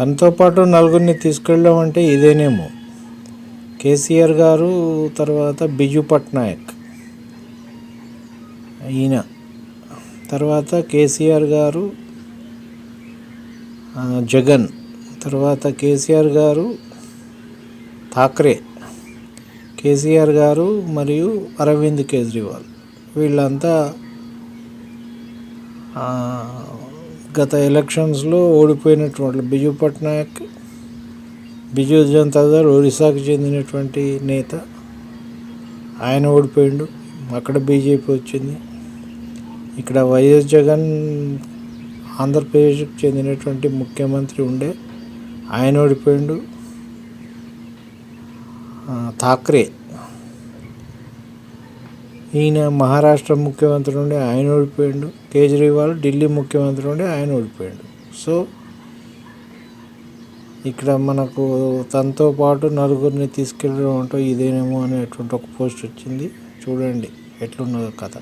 తనతో పాటు నలుగురిని తీసుకెళ్ళడం అంటే ఇదేనేమో. కేసీఆర్ గారు, తర్వాత బిజు పట్నాయక్, ఈయన తర్వాత కేసీఆర్ గారు, జగన్, తర్వాత కేసీఆర్ గారు, ఠాక్రే, కేసీఆర్ గారు మరియు అరవింద్ కేజ్రీవాల్, వీళ్ళంతా గత ఎలక్షన్స్లో ఓడిపోయినటువంటి బిజు పట్నాయక్, బిజు జనతాదళ్ ఒరిస్సాకు చెందినటువంటి నేత, ఆయన ఓడిపోయిండు. అక్కడ బీజేపీ వచ్చింది. ఇక్కడ వైఎస్ జగన్ ఆంధ్రప్రదేశ్కి చెందినటువంటి ముఖ్యమంత్రి ఉండే, ఆయన ఓడిపోయిండు. ఠాక్రే, ఈయన మహారాష్ట్ర ముఖ్యమంత్రి ఉండే, ఆయన ఓడిపోయిండు. కేజ్రీవాల్ ఢిల్లీ ముఖ్యమంత్రి ఉండే, ఆయన ఓడిపోయిండు. సో ఇక్కడ మనకు తనతో పాటు నలుగురిని తీసుకెళ్ళడం అంటే ఇదేనేమో అనేటువంటి ఒక పోస్ట్ వచ్చింది. చూడండి ఎట్లున్నదో కథ.